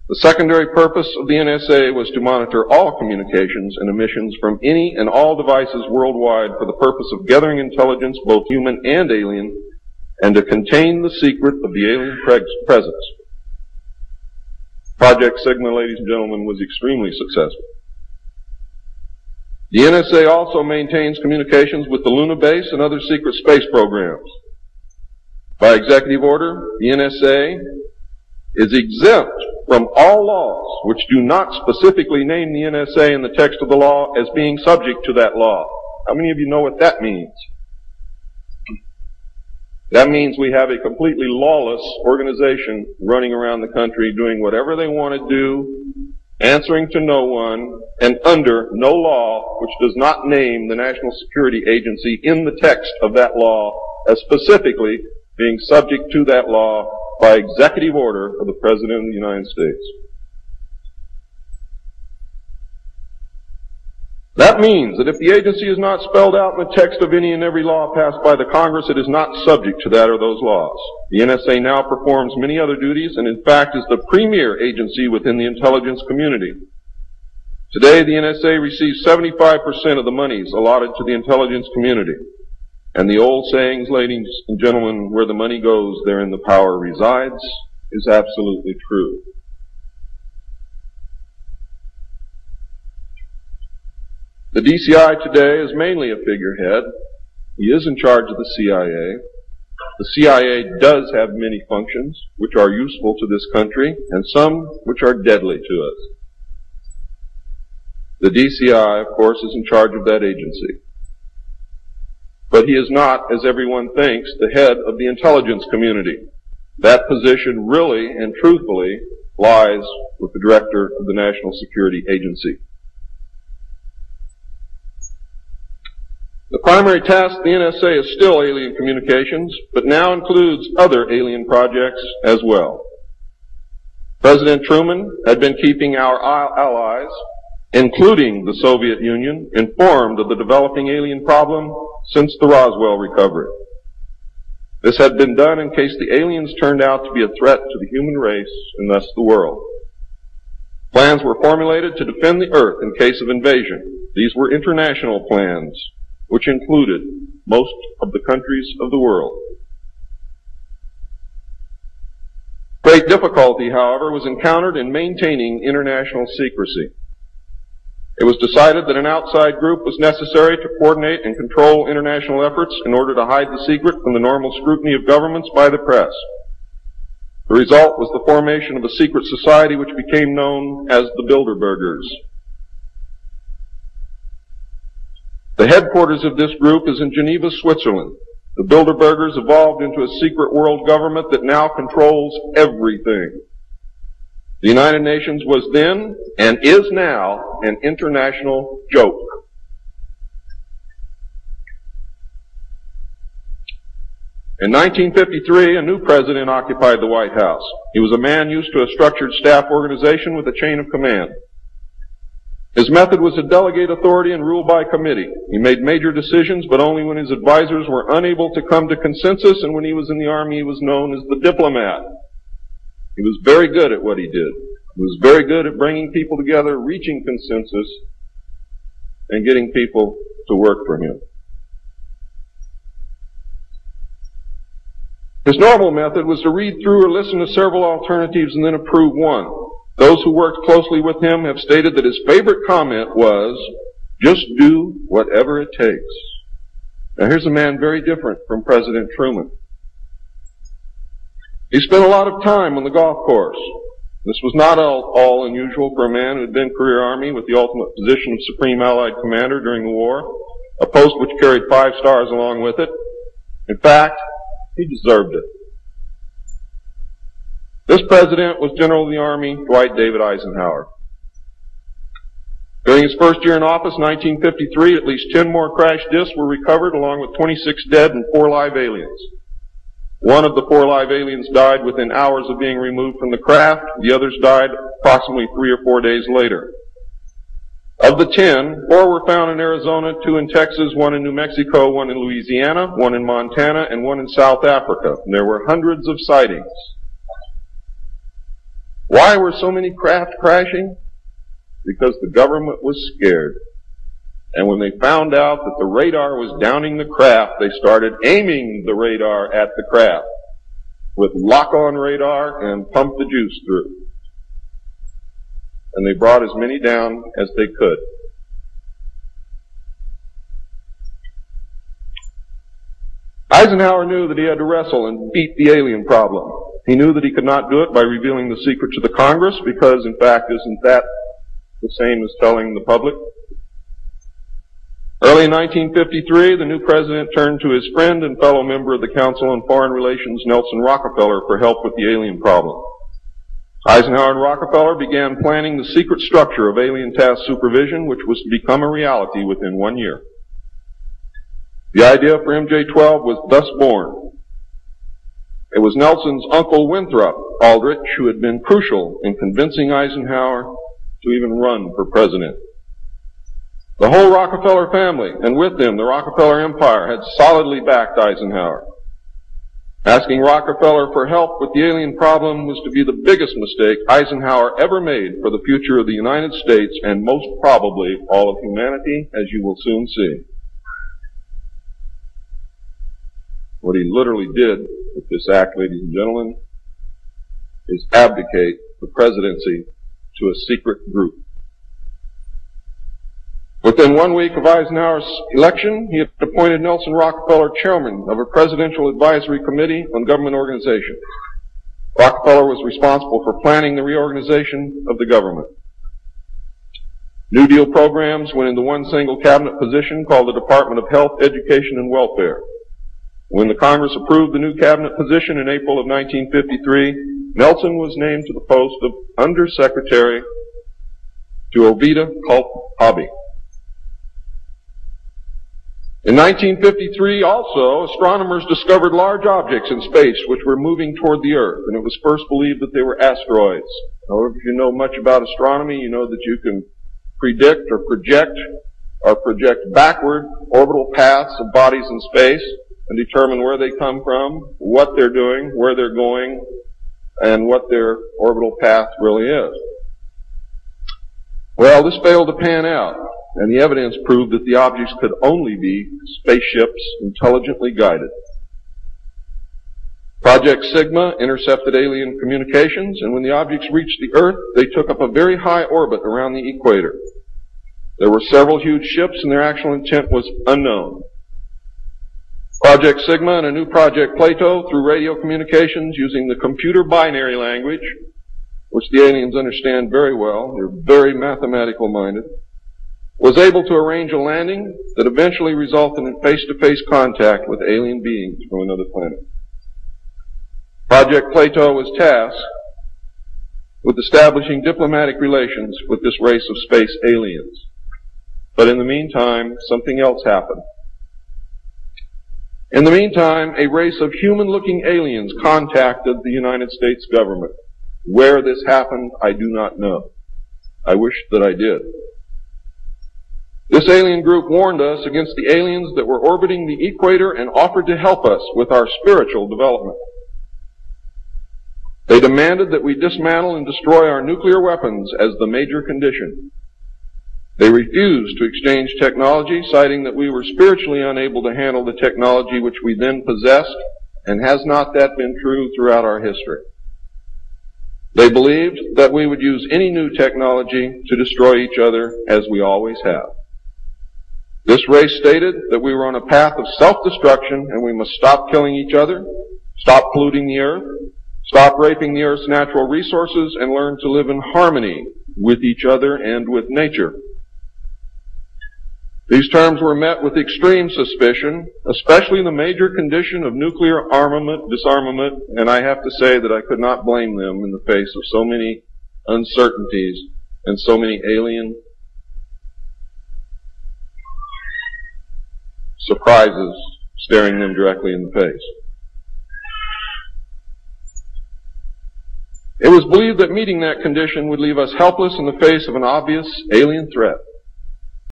The secondary purpose of the NSA was to monitor all communications and emissions from any and all devices worldwide for the purpose of gathering intelligence, both human and alien, and to contain the secret of the alien presence. Project Sigma, ladies and gentlemen, was extremely successful. The NSA also maintains communications with the Luna base and other secret space programs. By executive order, the NSA is exempt from all laws which do not specifically name the NSA in the text of the law as being subject to that law. How many of you know what that means? That means we have a completely lawless organization running around the country doing whatever they want to do, answering to no one, and under no law which does not name the National Security Agency in the text of that law as specifically being subject to that law by executive order of the President of the United States. That means that if the agency is not spelled out in the text of any and every law passed by the Congress, it is not subject to that or those laws. The NSA now performs many other duties and in fact is the premier agency within the intelligence community. Today the NSA receives 75% of the monies allotted to the intelligence community. And the old sayings, ladies and gentlemen, where the money goes, therein the power resides, is absolutely true. The DCI today is mainly a figurehead. He is in charge of the CIA. The CIA does have many functions which are useful to this country and some which are deadly to us. The DCI, of course, is in charge of that agency. But he is not, as everyone thinks, the head of the intelligence community. That position really and truthfully lies with the director of the National Security Agency. The primary task of the NSA is still alien communications, but now includes other alien projects as well. President Truman had been keeping our allies, including the Soviet Union, informed of the developing alien problem since the Roswell recovery. This had been done in case the aliens turned out to be a threat to the human race and thus the world. Plans were formulated to defend the Earth in case of invasion. These were international plans, which included most of the countries of the world. Great difficulty, however, was encountered in maintaining international secrecy. It was decided that an outside group was necessary to coordinate and control international efforts in order to hide the secret from the normal scrutiny of governments by the press. The result was the formation of a secret society which became known as the Bilderbergers. The headquarters of this group is in Geneva, Switzerland. The Bilderbergers evolved into a secret world government that now controls everything. The United Nations was then, and is now, an international joke. In 1953, a new president occupied the White House. He was a man used to a structured staff organization with a chain of command. His method was to delegate authority and rule by committee. He made major decisions, but only when his advisors were unable to come to consensus, and when he was in the Army, he was known as the diplomat. He was very good at what he did. He was very good at bringing people together, reaching consensus, and getting people to work for him. His normal method was to read through or listen to several alternatives and then approve one. Those who worked closely with him have stated that his favorite comment was, "Just do whatever it takes." Now here's a man very different from President Truman. He spent a lot of time on the golf course. This was not all unusual for a man who had been career Army with the ultimate position of Supreme Allied Commander during the war, a post which carried 5 stars along with it. In fact, he deserved it. This president was General of the Army Dwight David Eisenhower. During his first year in office, 1953, at least 10 more crash disks were recovered, along with 26 dead and 4 live aliens. One of the 4 live aliens died within hours of being removed from the craft. The others died approximately 3 or 4 days later. Of the 10, 4 were found in Arizona, 2 in Texas, 1 in New Mexico, 1 in Louisiana, 1 in Montana, and 1 in South Africa. And there were hundreds of sightings. Why were so many craft crashing? Because the government was scared. And when they found out that the radar was downing the craft, they started aiming the radar at the craft with lock-on radar and pumped the juice through. And they brought as many down as they could. Eisenhower knew that he had to wrestle and beat the alien problem. He knew that he could not do it by revealing the secret to the Congress, because, in fact, isn't that the same as telling the public? Early in 1953, the new president turned to his friend and fellow member of the Council on Foreign Relations, Nelson Rockefeller, for help with the alien problem. Eisenhower and Rockefeller began planning the secret structure of alien task supervision, which was to become a reality within 1 year. The idea for MJ-12 was thus born. It was Nelson's uncle Winthrop Aldrich who had been crucial in convincing Eisenhower to even run for president. The whole Rockefeller family, and with them the Rockefeller empire, had solidly backed Eisenhower. Asking Rockefeller for help with the alien problem was to be the biggest mistake Eisenhower ever made for the future of the United States and most probably all of humanity, as you will soon see. What he literally did with this act, ladies and gentlemen, is abdicate the presidency to a secret group. Within 1 week of Eisenhower's election, he had appointed Nelson Rockefeller chairman of a presidential advisory committee on government organization. Rockefeller was responsible for planning the reorganization of the government. New Deal programs went into one single cabinet position called the Department of Health, Education, and Welfare. When the Congress approved the new cabinet position in April of 1953, Nelson was named to the post of Undersecretary to Ovida Culp Hobby. In 1953, also, astronomers discovered large objects in space which were moving toward the Earth, and it was first believed that they were asteroids. However, if you know much about astronomy, you know that you can predict or project backward orbital paths of bodies in space and determine where they come from, what they're doing, where they're going, and what their orbital path really is. Well, this failed to pan out, and the evidence proved that the objects could only be spaceships intelligently guided. Project Sigma intercepted alien communications, and when the objects reached the Earth, they took up a very high orbit around the equator. There were several huge ships, and their actual intent was unknown. Project Sigma and a new Project Plato, through radio communications using the computer binary language, which the aliens understand very well, they're very mathematical minded, was able to arrange a landing that eventually resulted in face-to-face contact with alien beings from another planet. Project Plato was tasked with establishing diplomatic relations with this race of space aliens. But in the meantime, something else happened. In the meantime, a race of human-looking aliens contacted the United States government. Where this happened, I do not know. I wish that I did. This alien group warned us against the aliens that were orbiting the equator and offered to help us with our spiritual development. They demanded that we dismantle and destroy our nuclear weapons as the major condition. They refused to exchange technology, citing that we were spiritually unable to handle the technology which we then possessed, and has not that been true throughout our history? They believed that we would use any new technology to destroy each other, as we always have. This race stated that we were on a path of self-destruction, and we must stop killing each other, stop polluting the earth, stop raping the earth's natural resources, and learn to live in harmony with each other and with nature. These terms were met with extreme suspicion, especially the major condition of nuclear armament, disarmament, and I have to say that I could not blame them in the face of so many uncertainties and so many alien surprises staring them directly in the face. It was believed that meeting that condition would leave us helpless in the face of an obvious alien threat.